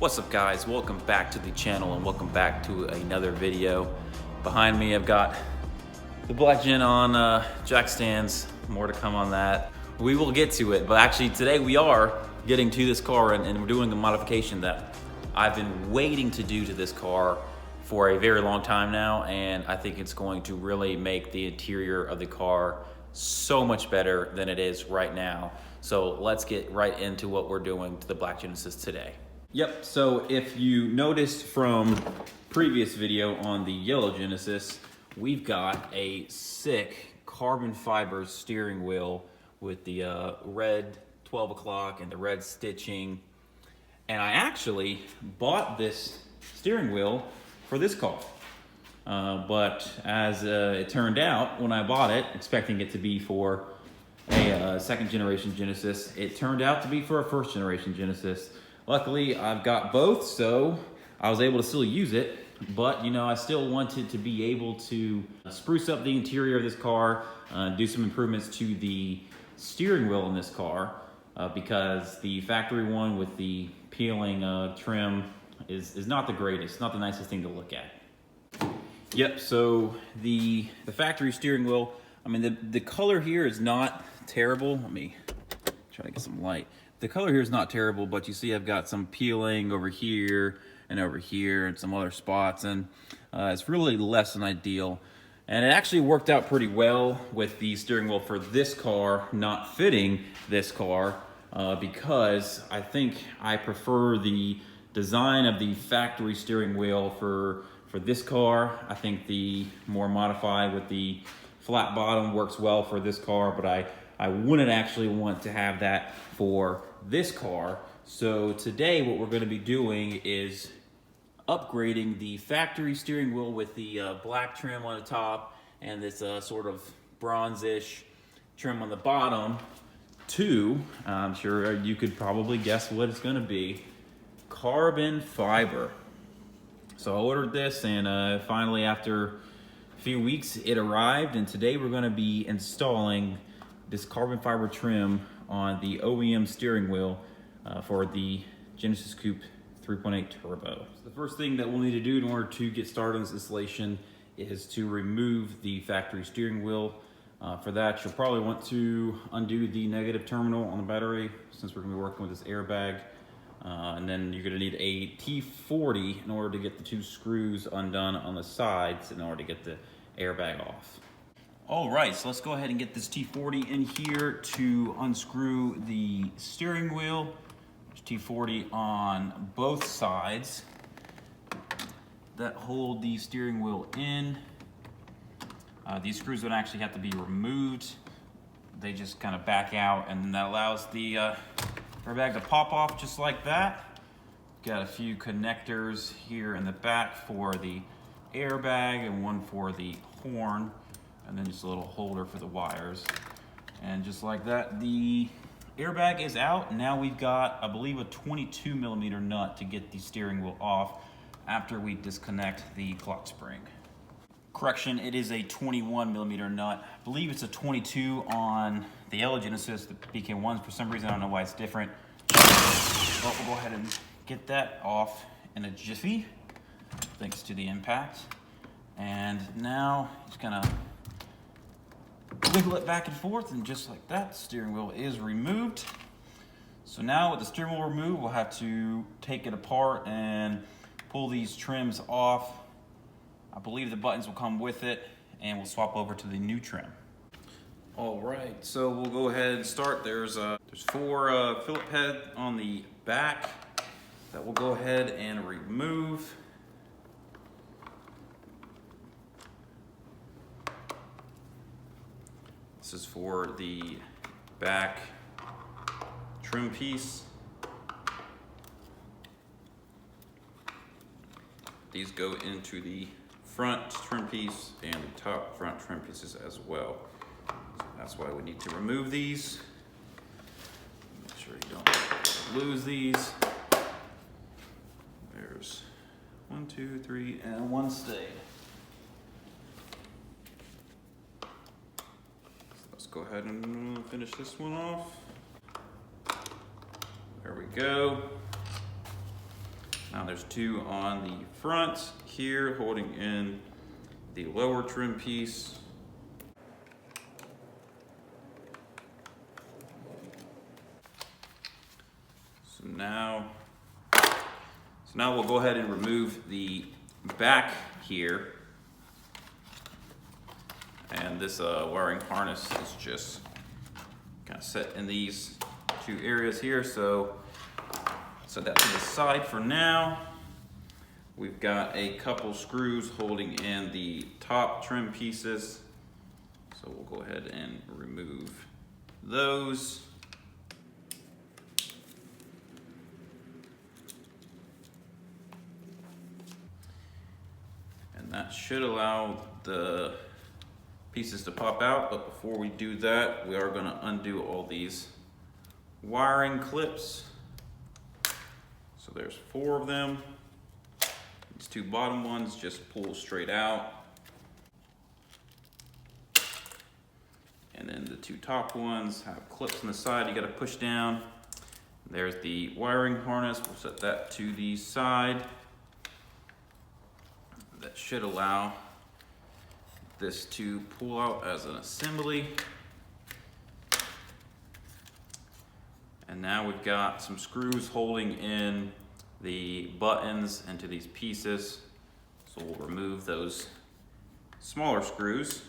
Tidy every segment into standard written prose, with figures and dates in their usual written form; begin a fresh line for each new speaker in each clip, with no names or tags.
What's up guys, welcome back to the channel and welcome back to another video. Behind me I've got the black gen on jack stands, more to come on that. We will get to it, but actually today we are getting to this car and we're doing a modification that I've been waiting to do to this car for a very long time now, and I think it's going to really make the interior of the car so much better than it is right now. So let's get right into what we're doing to the black Genesis today. Yep, so if you noticed from previous video on the yellow Genesis, we've got a sick carbon fiber steering wheel with the red 12 o'clock and the red stitching. And I actually bought this steering wheel for this car. But as it turned out, when I bought it, expecting it to be for a second generation Genesis, it turned out to be for a first generation Genesis. Luckily, I've got both, so I was able to still use it, but you know, I still wanted to be able to spruce up the interior of this car, do some improvements to the steering wheel in this car, because the factory one with the peeling trim is not the greatest, not the nicest thing to look at. Yep, so the factory steering wheel, I mean, the color here is not terrible. Let me try to get some light. The color here is not terrible, but you see I've got some peeling over here and some other spots, and it's really less than ideal. And it actually worked out pretty well with the steering wheel for this car not fitting this car, because I think I prefer the design of the factory steering wheel for this car. I think the more modified with the flat bottom works well for this car, but I wouldn't actually want to have that for this car. So today what we're going to be doing is upgrading the factory steering wheel with the black trim on the top and this sort of bronzish trim on the bottom to, I'm sure you could probably guess what it's going to be, carbon fiber. So I ordered this, and finally after a few weeks it arrived, and today we're going to be installing this carbon fiber trim on the OEM steering wheel for the Genesis Coupe 3.8 Turbo. So the first thing that we'll need to do in order to get started on this installation is to remove the factory steering wheel. For that, you'll probably want to undo the negative terminal on the battery, since we're going to be working with this airbag. And then you're going to need a T40 in order to get the two screws undone on the sides in order to get the airbag off. All right, so let's go ahead and get this T40 in here to unscrew the steering wheel. There's T40 on both sides that hold the steering wheel in. These screws would actually have to be removed. They just kind of back out, and that allows the airbag to pop off just like that. Got a few connectors here in the back for the airbag and one for the horn, and then just a little holder for the wires. And just like that, the airbag is out. Now we've got, I believe, a 22 millimeter nut to get the steering wheel off after we disconnect the clock spring. Correction, it is a 21 millimeter nut. I believe it's a 22 on the yellow Genesis, the BK1s. For some reason, I don't know why it's different. But we'll go ahead and get that off in a jiffy, thanks to the impact. And now just gonna wiggle it back and forth, and just like that, the steering wheel is removed. So now with the steering wheel removed, we'll have to take it apart and pull these trims off. I believe the buttons will come with it, and we'll swap over to the new trim. All right, so we'll go ahead and start. There's four Phillip head on the back that we'll go ahead and remove. This is for the back trim piece. These go into the front trim piece and the top front trim pieces as well. So that's why we need to remove these. Make sure you don't lose these. There's 1, 2, 3, and one stayed. Let's go ahead and finish this one off. There we go. Now there's 2 on the front here holding in the lower trim piece. So now we'll go ahead and remove the back here. And this wiring harness is just kind of set in these 2 areas here. So set that to the side for now. We've got a couple screws holding in the top trim pieces. So we'll go ahead and remove those. And that should allow the pieces to pop out, but before we do that, we are going to undo all these wiring clips. So there's 4 of them. These 2 bottom ones just pull straight out. And then the 2 top ones have clips on the side you got to push down. There's the wiring harness. We'll set that to the side. That should allow this to pull out as an assembly. And now we've got some screws holding in the buttons into these pieces. So we'll remove those smaller screws.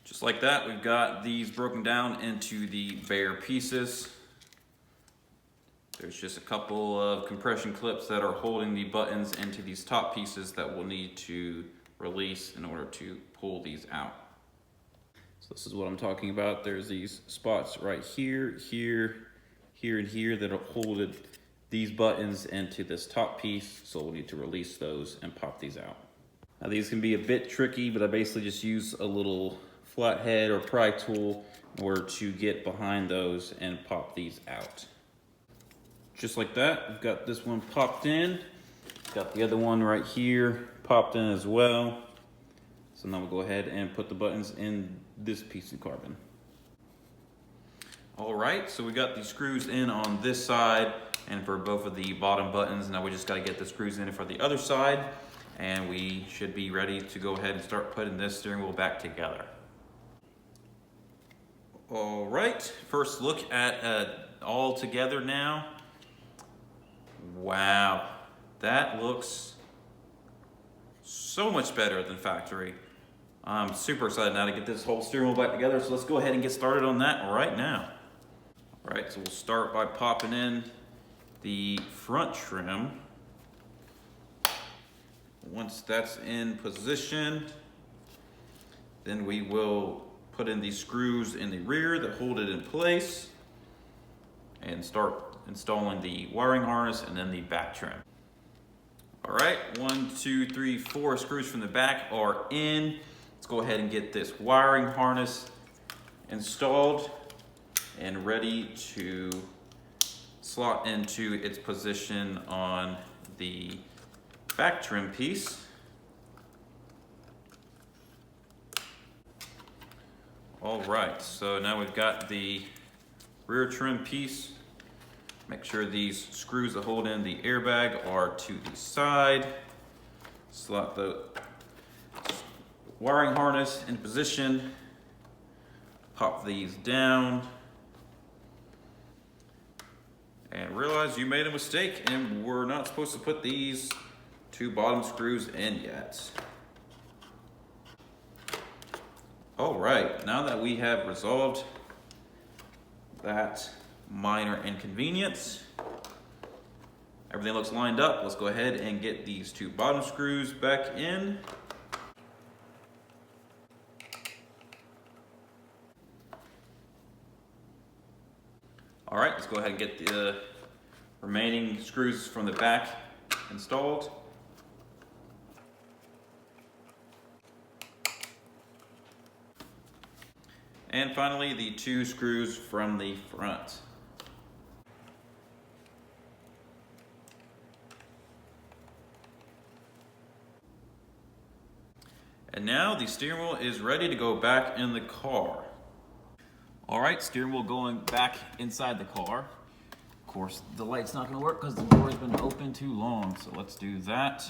Just like that, we've got these broken down into the bare pieces. There's just a couple of compression clips that are holding the buttons into these top pieces that we'll need to release in order to pull these out. So this is what I'm talking about. There's these spots right here, here, here, and here that are holding these buttons into this top piece. So we'll need to release those and pop these out. Now these can be a bit tricky, but I basically just use a little flathead or pry tool in order to get behind those and pop these out. Just like that, we've got this one popped in. Got the other one right here popped in as well. So now we'll go ahead and put the buttons in this piece of carbon. All right, so we got these screws in on this side and for both of the bottom buttons. Now we just gotta get the screws in for the other side, and we should be ready to go ahead and start putting this steering wheel back together. All right, first look at all together now. Wow, that looks so much better than factory. I'm super excited now to get this whole steering wheel back together, so let's go ahead and get started on that right now. All right, so we'll start by popping in the front trim. Once that's in position, then we will put in these screws in the rear that hold it in place and start installing the wiring harness and then the back trim. All right, 1, 2, 3, 4 screws from the back are in. Let's go ahead and get this wiring harness installed and ready to slot into its position on the back trim piece. All right, so now we've got the rear trim piece. Make sure these screws that hold in the airbag are to the side. Slot the wiring harness in position. Pop these down. And realize you made a mistake and we're not supposed to put these 2 bottom screws in yet. All right, now that we have resolved that minor inconvenience, everything looks lined up. Let's go ahead and get these 2 bottom screws back in. All right, let's go ahead and get the remaining screws from the back installed. And finally, the 2 screws from the front. And now the steering wheel is ready to go back in the car. All right, steering wheel going back inside the car. Of course, the light's not gonna work because the door has been open too long. So let's do that.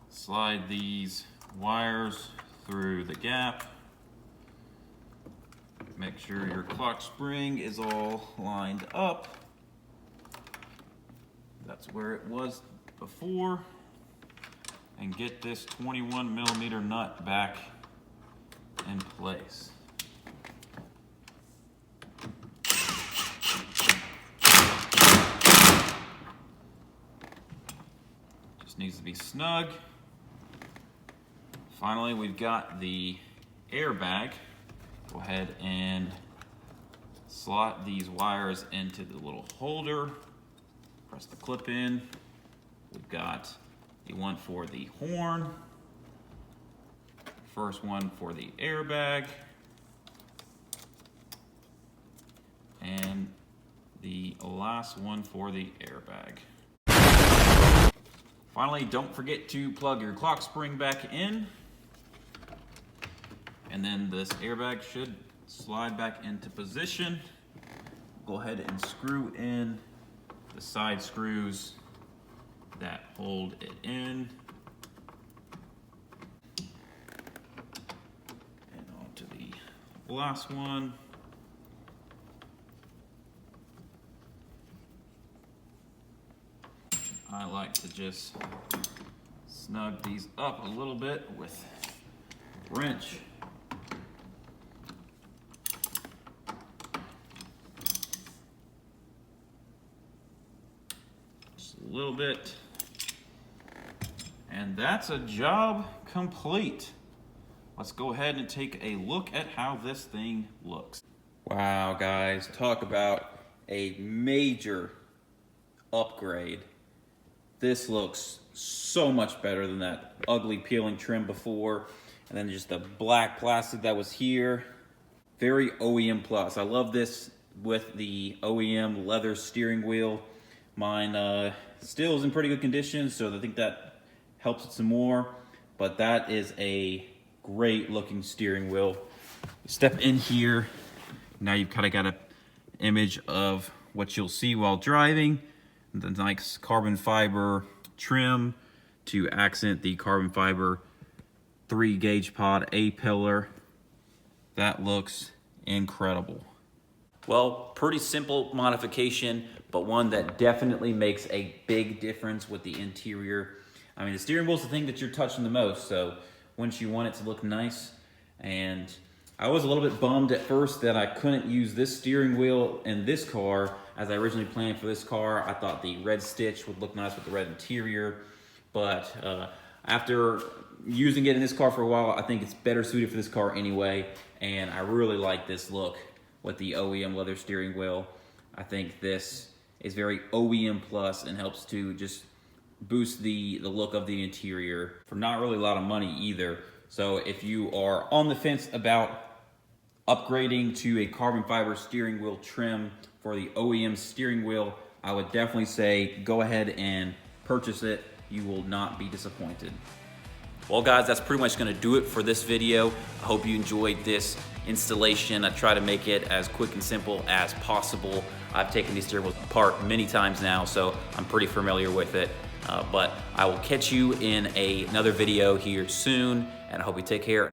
Slide these wires through the gap. Make sure your clock spring is all lined up. That's where it was before. And get this 21mm nut back in place. Just needs to be snug. Finally, we've got the airbag. Go ahead and slot these wires into the little holder. Press the clip in. We've got the one for the horn. First one for the airbag. And the last one for the airbag. Finally, don't forget to plug your clock spring back in. And then this airbag should slide back into position. Go ahead and screw in the side screws that hold it in. And onto the last one. I like to just snug these up a little bit with a wrench. Just a little bit. And that's a job complete. Let's go ahead and take a look at how this thing looks. Wow, guys, talk about a major upgrade. This looks so much better than that ugly peeling trim before. And then just the black plastic that was here. Very OEM plus. I love this with the OEM leather steering wheel. Mine still is in pretty good condition, so I think that helps it some more. But that is a great looking steering wheel. Step in here. Now you've kind of got an image of what you'll see while driving. The nice carbon fiber trim to accent the carbon fiber 3-gauge pod A-pillar. That looks incredible. Well, pretty simple modification, but one that definitely makes a big difference with the interior. I mean, the steering wheel is the thing that you're touching the most, so once you want it to look nice. And I was a little bit bummed at first that I couldn't use this steering wheel in this car as I originally planned for this car. I thought the red stitch would look nice with the red interior, but after using it in this car for a while, I think it's better suited for this car anyway, and I really like this look with the OEM leather steering wheel. I think this is very OEM plus and helps to just boost the look of the interior for not really a lot of money either. So if you are on the fence about upgrading to a carbon fiber steering wheel trim for the OEM steering wheel, I would definitely say go ahead and purchase it. You will not be disappointed. Well guys, that's pretty much gonna do it for this video. I hope you enjoyed this installation. I try to make it as quick and simple as possible. I've taken these steering wheels apart many times now, so I'm pretty familiar with it. But I will catch you in another video here soon, and I hope you take care.